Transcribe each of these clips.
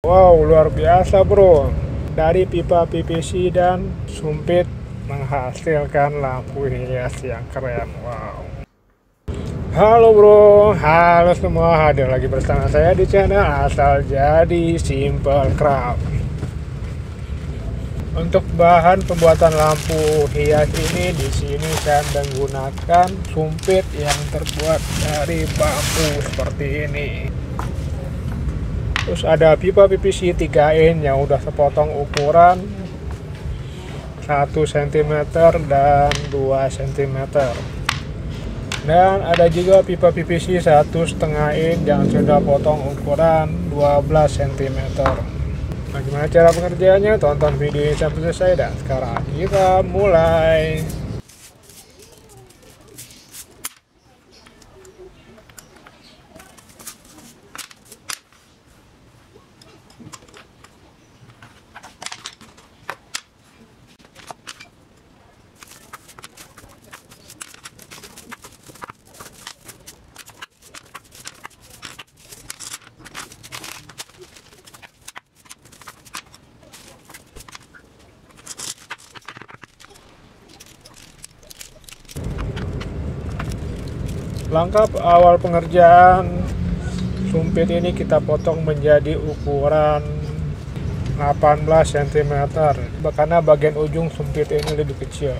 Wow, luar biasa bro. Dari pipa PVC dan sumpit menghasilkan lampu hias yang keren. Wow. Halo bro, halo semua. Hadir lagi bersama saya di channel Asal Jadi Simple Craft. Untuk bahan pembuatan lampu hias ini, di sini saya menggunakan sumpit yang terbuat dari bambu seperti ini. Terus ada pipa PVC 3 in yang udah sepotong ukuran 1 cm dan 2 cm. Dan ada juga pipa PVC 1,5 in yang sudah potong ukuran 12 cm. Bagaimana cara pengerjaannya? Tonton video ini sampai selesai dan sekarang kita mulai. Langkah awal pengerjaan sumpit ini kita potong menjadi ukuran 18 cm karena bagian ujung sumpit ini lebih kecil.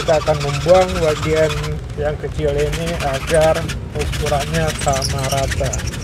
Kita akan membuang bagian yang kecil ini agar ukurannya sama rata.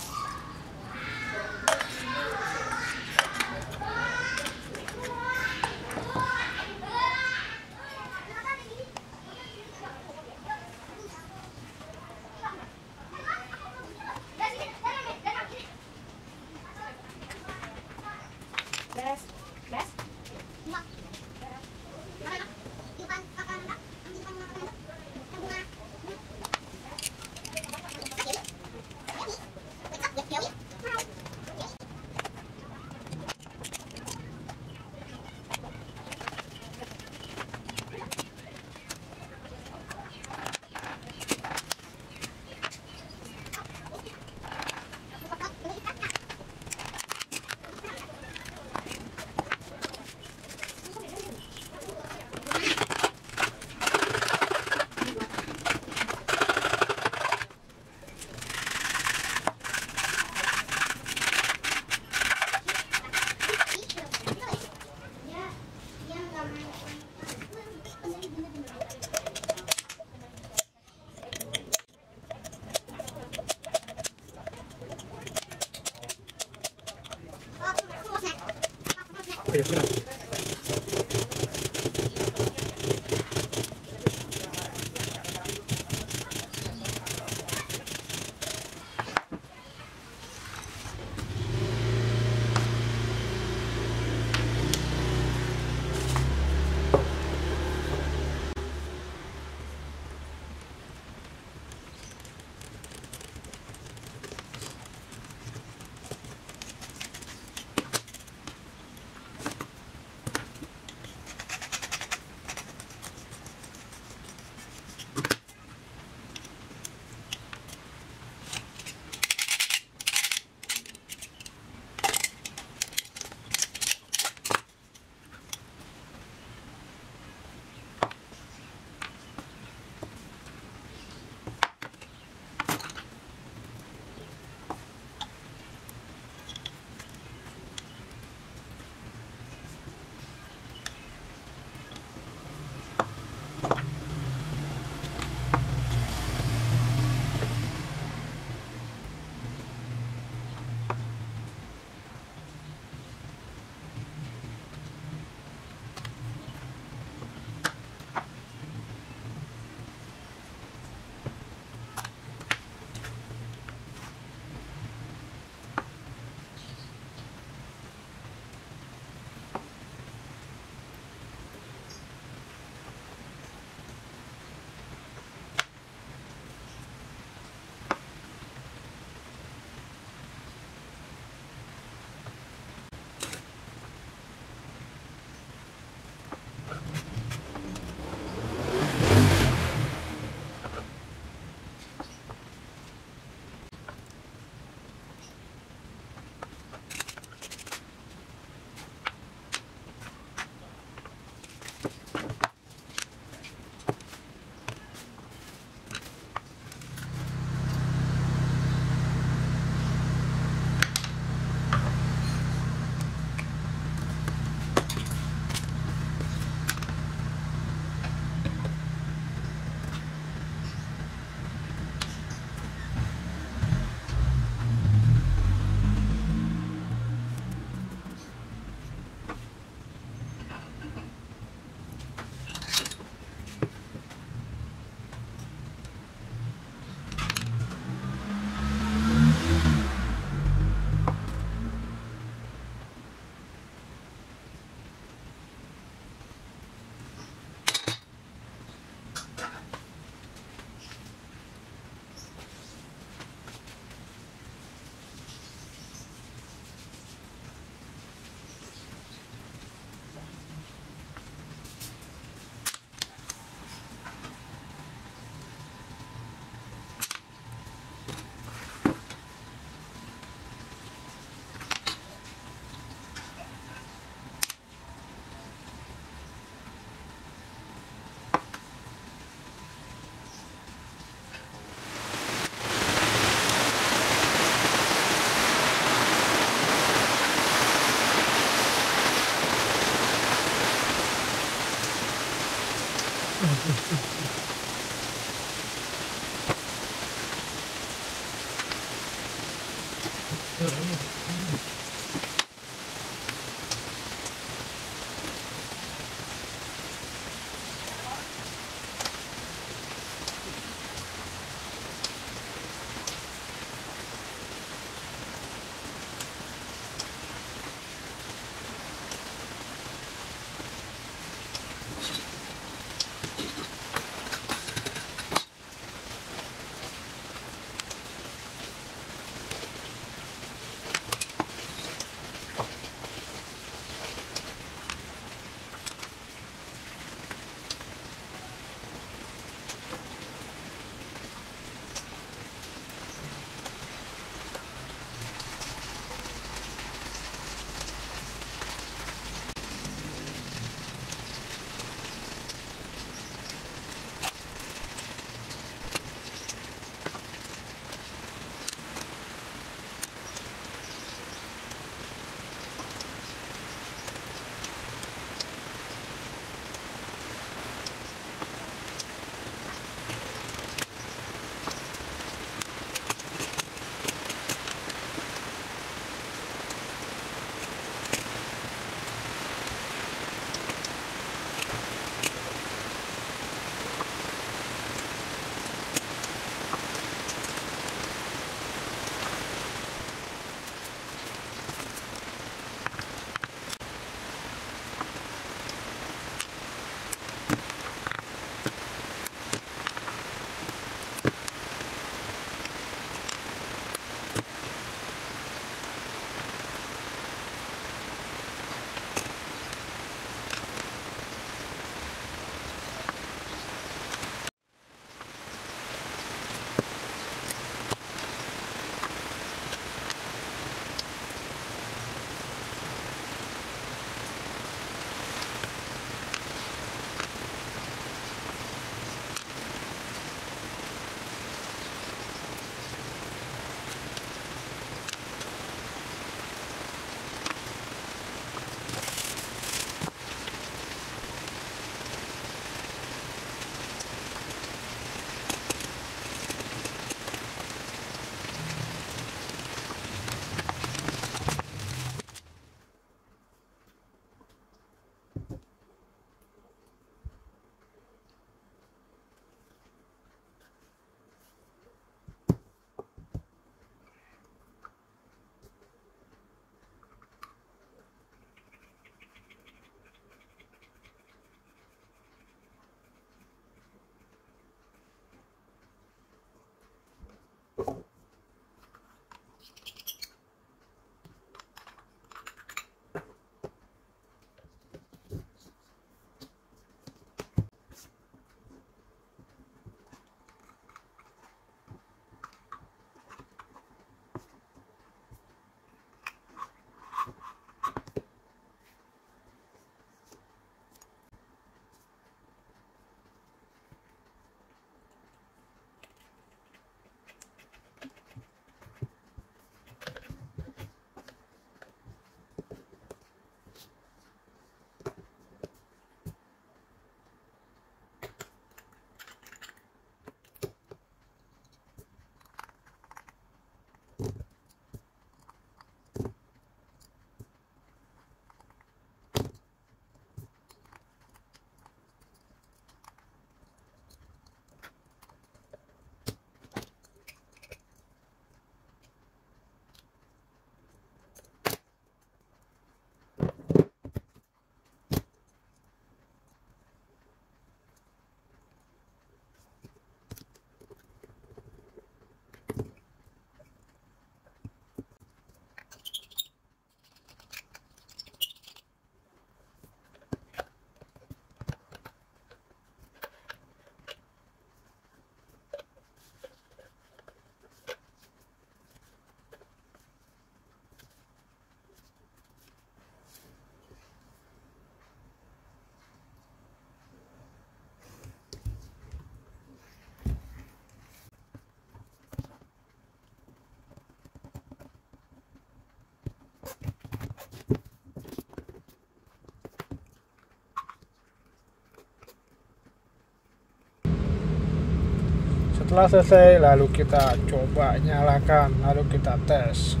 Setelah selesai, lalu kita coba nyalakan, lalu kita tes.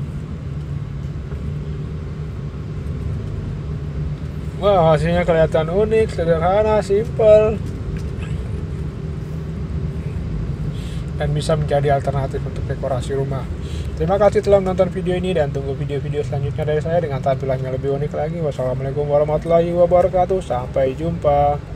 Wah, hasilnya kelihatan unik, sederhana, simple, dan bisa menjadi alternatif untuk dekorasi rumah. Terima kasih telah menonton video ini dan tunggu video-video selanjutnya dari saya dengan tampilan yang lebih unik lagi. Wassalamualaikum warahmatullahi wabarakatuh. Sampai jumpa.